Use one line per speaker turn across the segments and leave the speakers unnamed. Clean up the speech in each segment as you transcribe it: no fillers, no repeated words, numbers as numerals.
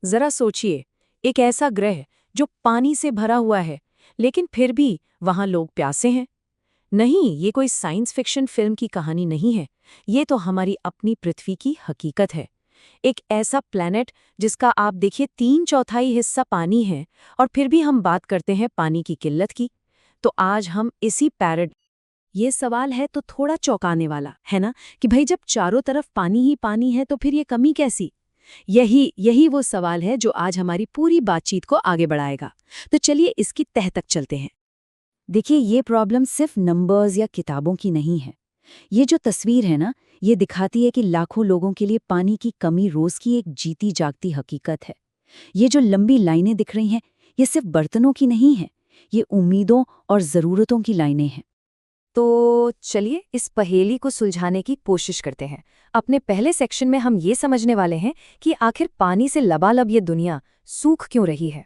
जरा सोचिए, एक ऐसा ग्रह जो पानी से भरा हुआ है, लेकिन फिर भी वहां लोग प्यासे हैं। नहीं, ये कोई साइंस फिक्शन फिल्म की कहानी नहीं है। ये तो हमारी अपनी पृथ्वी की हकीकत है। एक ऐसा प्लैनेट जिसका आप देखिए 3/4 हिस्सा पानी है, और फिर भी हम बात करते हैं पानी की किल्लत की। तो आज हम इसी पैरड ये सवाल है तो थोड़ा चौंकाने वाला है ना, कि भाई जब चारों तरफ पानी ही पानी है तो फिर ये कमी कैसी। यही यही वो सवाल है जो आज हमारी पूरी बातचीत को आगे बढ़ाएगा। तो चलिए इसकी तह तक चलते हैं। देखिए, ये प्रॉब्लम सिर्फ नंबर्स या किताबों की नहीं है। ये जो तस्वीर है ना, ये दिखाती है कि लाखों लोगों के लिए पानी की कमी रोज की एक जीती जागती हकीकत है। ये जो लंबी लाइनें दिख रही हैं, ये सिर्फ बर्तनों की नहीं है, ये उम्मीदों और ज़रूरतों की लाइनें हैं।
तो चलिए इस पहेली को सुलझाने की कोशिश करते हैं। अपने पहले सेक्शन में हम ये समझने वाले हैं कि आखिर पानी से लबालब ये दुनिया सूख क्यों रही है।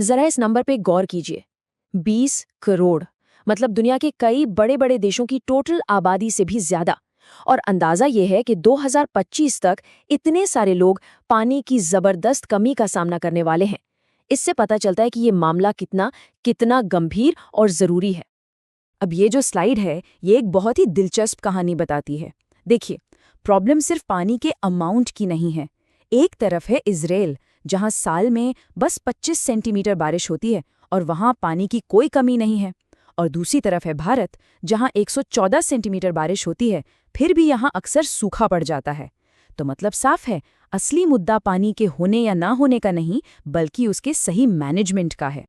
जरा इस नंबर पे गौर कीजिए, 20 करोड़, मतलब दुनिया के कई बड़े बड़े देशों की टोटल आबादी से भी ज्यादा। और अंदाजा ये है कि 2025 तक इतने सारे लोग पानी की जबरदस्त कमी का सामना करने वाले हैं। इससे पता चलता है कि ये मामला कितना कितना गंभीर और जरूरी है। अब ये जो स्लाइड है, ये एक बहुत ही दिलचस्प कहानी बताती है। देखिए, प्रॉब्लम सिर्फ पानी के अमाउंट की नहीं है। एक तरफ है इजराइल, जहां साल में बस 25 सेंटीमीटर बारिश होती है और वहां पानी की कोई कमी नहीं है। और दूसरी तरफ है भारत, जहां 114 सेंटीमीटर बारिश होती है, फिर भी यहां अक्सर सूखा पड़ जाता है। तो मतलब साफ है, असली मुद्दा पानी के होने या ना होने का नहीं, बल्कि उसके सही मैनेजमेंट का है।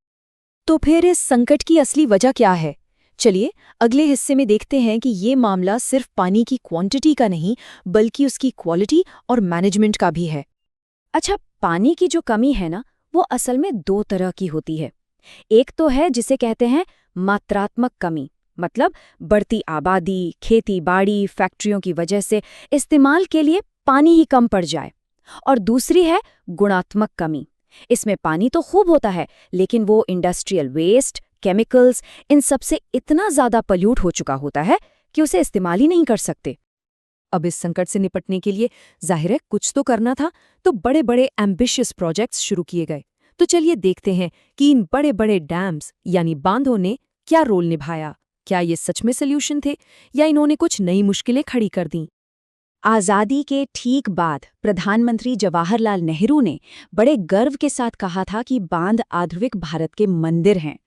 तो फिर इस संकट की असली वजह क्या है? चलिए अगले हिस्से में देखते हैं कि ये मामला सिर्फ पानी की क्वांटिटी का नहीं, बल्कि उसकी क्वालिटी और मैनेजमेंट का भी है। अच्छा, पानी की जो कमी है ना, वो असल में दो तरह की होती है। एक तो है जिसे कहते हैं मात्रात्मक कमी, मतलब बढ़ती आबादी, खेती बाड़ी, फैक्ट्रियों की वजह से इस्तेमाल के लिए पानी ही कम पड़ जाए। और दूसरी है गुणात्मक कमी। इसमें पानी तो खूब होता है, लेकिन वो इंडस्ट्रियल वेस्ट, केमिकल्स, इन सब से इतना ज्यादा पल्यूट हो चुका होता है कि उसे इस्तेमाल ही नहीं कर सकते। अब इस संकट से निपटने के लिए जाहिर है कुछ तो करना था, तो बड़े बड़े एम्बिशियस प्रोजेक्ट्स शुरू किए गए। तो चलिए देखते हैं कि इन बड़े बड़े डैम्स यानी बांधों ने क्या रोल निभाया। क्या ये सच में सल्यूशन थे, या इन्होंने कुछ नई मुश्किलें खड़ी कर दी। आज़ादी के ठीक बाद प्रधानमंत्री जवाहरलाल नेहरू ने बड़े गर्व के साथ कहा था कि बांध आधुनिक भारत के मंदिर हैं।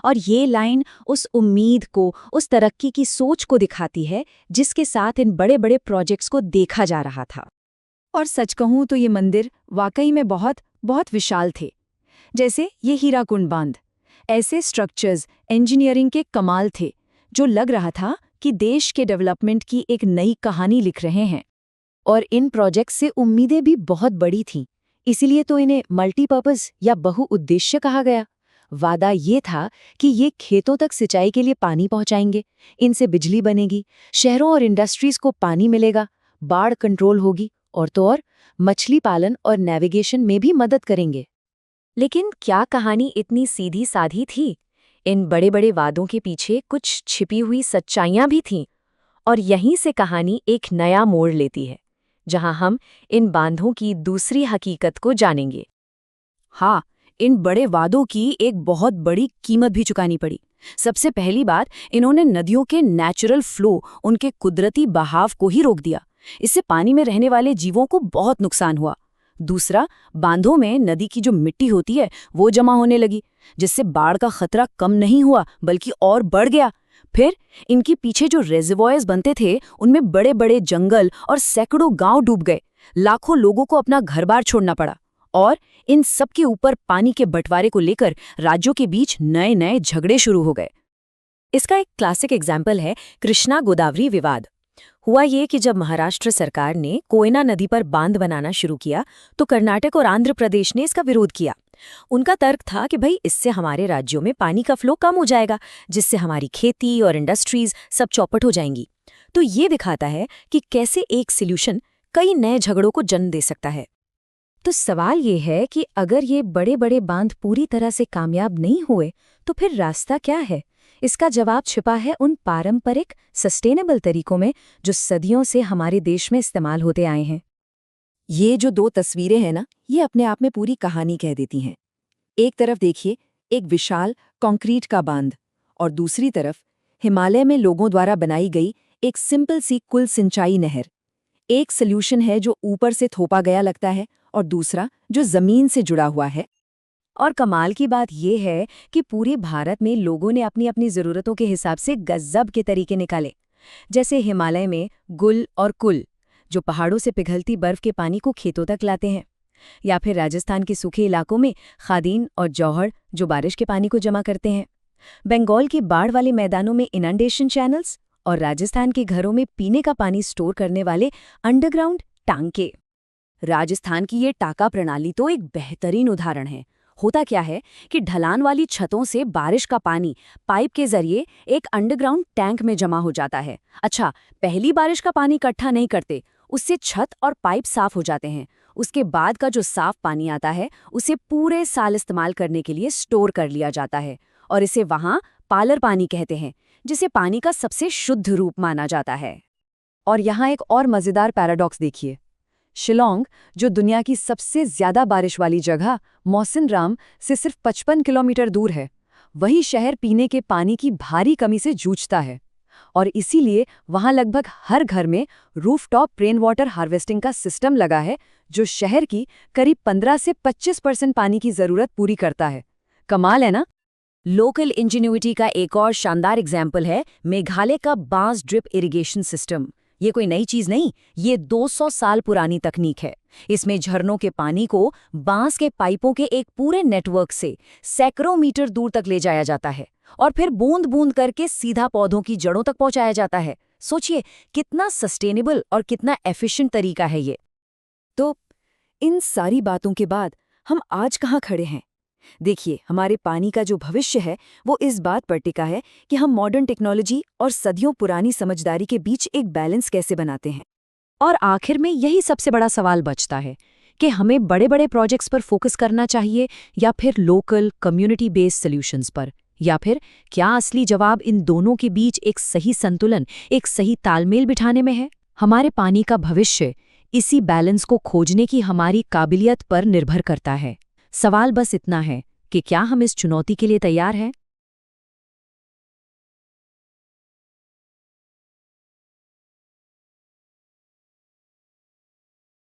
और ये लाइन उस उम्मीद को, उस तरक्की की सोच को दिखाती है जिसके साथ इन बड़े बड़े प्रोजेक्ट्स को देखा जा रहा था। और सच कहूं तो ये मंदिर वाकई में बहुत बहुत विशाल थे। जैसे ये हीराकुंड बांध, ऐसे स्ट्रक्चर्स इंजीनियरिंग के कमाल थे, जो लग रहा था कि देश के डेवलपमेंट की एक नई कहानी लिख रहे हैं। और इन प्रोजेक्ट से उम्मीदें भी बहुत बड़ी थीं, इसीलिए तो इन्हें मल्टीपर्पज या बहुउद्देश्य कहा गया। वादा ये था कि ये खेतों तक सिंचाई के लिए पानी पहुंचाएंगे, इनसे बिजली बनेगी, शहरों और इंडस्ट्रीज को पानी मिलेगा, बाढ़ कंट्रोल होगी, और तो और मछली पालन और नेविगेशन में भी मदद करेंगे। लेकिन क्या कहानी इतनी सीधी साधी थी? इन बड़े बड़े वादों के पीछे कुछ छिपी हुई सच्चाइयां भी थीं। और यहीं से कहानी एक नया मोड़ लेती है, जहां हम इन बांधों की दूसरी हकीकत को जानेंगे। हाँ, इन बड़े वादों की एक बहुत बड़ी कीमत भी चुकानी पड़ी। सबसे पहली बात, इन्होंने नदियों के नेचुरल फ्लो, उनके कुदरती बहाव को ही रोक दिया। इससे पानी में रहने वाले जीवों को बहुत नुकसान हुआ। दूसरा, बांधों में नदी की जो मिट्टी होती है वो जमा होने लगी, जिससे बाढ़ का खतरा कम नहीं हुआ बल्कि और बढ़ गया। फिर इनके पीछे जो रेजर्वॉयर्स बनते थे, उनमें बड़े बड़े जंगल और सैकड़ों गांव डूब गए। लाखों लोगों को अपना घर-बार छोड़ना पड़ा। और इन सब के ऊपर पानी के बंटवारे को लेकर राज्यों के बीच नए नए झगड़े शुरू हो गए। इसका एक क्लासिक एग्जाम्पल है कृष्णा गोदावरी विवाद। हुआ ये कि जब महाराष्ट्र सरकार ने कोयना नदी पर बांध बनाना शुरू किया, तो कर्नाटक और आंध्र प्रदेश ने इसका विरोध किया। उनका तर्क था कि भाई इससे हमारे राज्यों में पानी का फ्लो कम हो जाएगा, जिससे हमारी खेती और इंडस्ट्रीज सब चौपट हो जाएंगी। तो ये दिखाता है कि कैसे एक सॉल्यूशन कई नए झगड़ों को जन्म दे सकता है। तो सवाल ये है कि अगर ये बड़े बड़े बांध पूरी तरह से कामयाब नहीं हुए, तो फिर रास्ता क्या है? इसका जवाब छिपा है उन पारंपरिक सस्टेनेबल तरीकों में जो सदियों से हमारे देश में इस्तेमाल होते आए हैं। ये जो दो तस्वीरें हैं ना, ये अपने आप में पूरी कहानी कह देती हैं। एक तरफ देखिए, एक विशाल कंक्रीट का बांध, और दूसरी तरफ हिमालय में लोगों द्वारा बनाई गई एक सिंपल सी कुल सिंचाई नहर। एक सॉल्यूशन है जो ऊपर से थोपा गया लगता है, और दूसरा जो जमीन से जुड़ा हुआ है।
और कमाल की बात यह है कि पूरे भारत में लोगों ने अपनी अपनी ज़रूरतों के हिसाब से गज़ब के तरीके निकाले। जैसे हिमालय में गुल और कुल, जो पहाड़ों से पिघलती बर्फ के पानी को खेतों तक लाते हैं, या फिर राजस्थान के सूखे इलाकों में खादीन और जौहड़, जो बारिश के पानी को जमा करते हैं। बंगाल के बाढ़ वाले मैदानों में इनंडेशन चैनल्स, और राजस्थान के घरों में पीने का पानी स्टोर करने वाले अंडरग्राउंड टांके।
राजस्थान की ये टाका प्रणाली तो एक बेहतरीन उदाहरण है। होता क्या है कि ढलान वाली छतों से बारिश का पानी पाइप के जरिए एक अंडरग्राउंड टैंक में जमा हो जाता है। अच्छा, पहली बारिश का पानी इकट्ठा नहीं करते, उससे छत और पाइप साफ हो जाते हैं। उसके बाद का जो साफ पानी आता है, उसे पूरे साल इस्तेमाल करने के लिए स्टोर कर लिया जाता है, और इसे वहां पालर पानी कहते हैं, जिसे पानी का सबसे शुद्ध रूप माना जाता है।
और यहाँ एक और मज़ेदार पैराडॉक्स देखिए। शिलोंग, जो दुनिया की सबसे ज्यादा बारिश वाली जगह मौसिनराम से सिर्फ 55 किलोमीटर दूर है, वही शहर पीने के पानी की भारी कमी से जूझता है। और इसीलिए वहां लगभग हर घर में रूफटॉप रेन वाटर हार्वेस्टिंग का सिस्टम लगा है, जो शहर की करीब 15 से 25% पानी की जरूरत पूरी करता है। कमाल है ना?
लोकल इंजीन्यूइटी का एक और शानदार एग्जाम्पल है मेघालय का बांस ड्रिप इरिगेशन सिस्टम। ये कोई नई चीज नहीं, ये 200 साल पुरानी तकनीक है। इसमें झरनों के पानी को बांस के पाइपों के एक पूरे नेटवर्क से सैकड़ों मीटर दूर तक ले जाया जाता है, और फिर बूंद बूंद करके सीधा पौधों की जड़ों तक पहुंचाया जाता है। सोचिए कितना सस्टेनेबल और कितना एफिशिएंट तरीका है ये। तो इन सारी बातों के बाद हम आज कहाँ खड़े हैं? देखिए, हमारे पानी का जो भविष्य है वो इस बात पर टिका है कि हम मॉडर्न टेक्नोलॉजी और सदियों पुरानी समझदारी के बीच एक बैलेंस कैसे बनाते हैं।
और आखिर में यही सबसे बड़ा सवाल बचता है कि हमें बड़े बड़े प्रोजेक्ट्स पर फोकस करना चाहिए, या फिर लोकल कम्युनिटी बेस्ड सॉल्यूशंस पर, या फिर क्या असली जवाब इन दोनों के बीच एक सही संतुलन, एक सही तालमेल बिठाने में है। हमारे पानी का भविष्य इसी बैलेंस को खोजने की हमारी काबिलियत पर निर्भर करता है। सवाल बस इतना है कि क्या हम इस चुनौती के लिए तैयार हैं?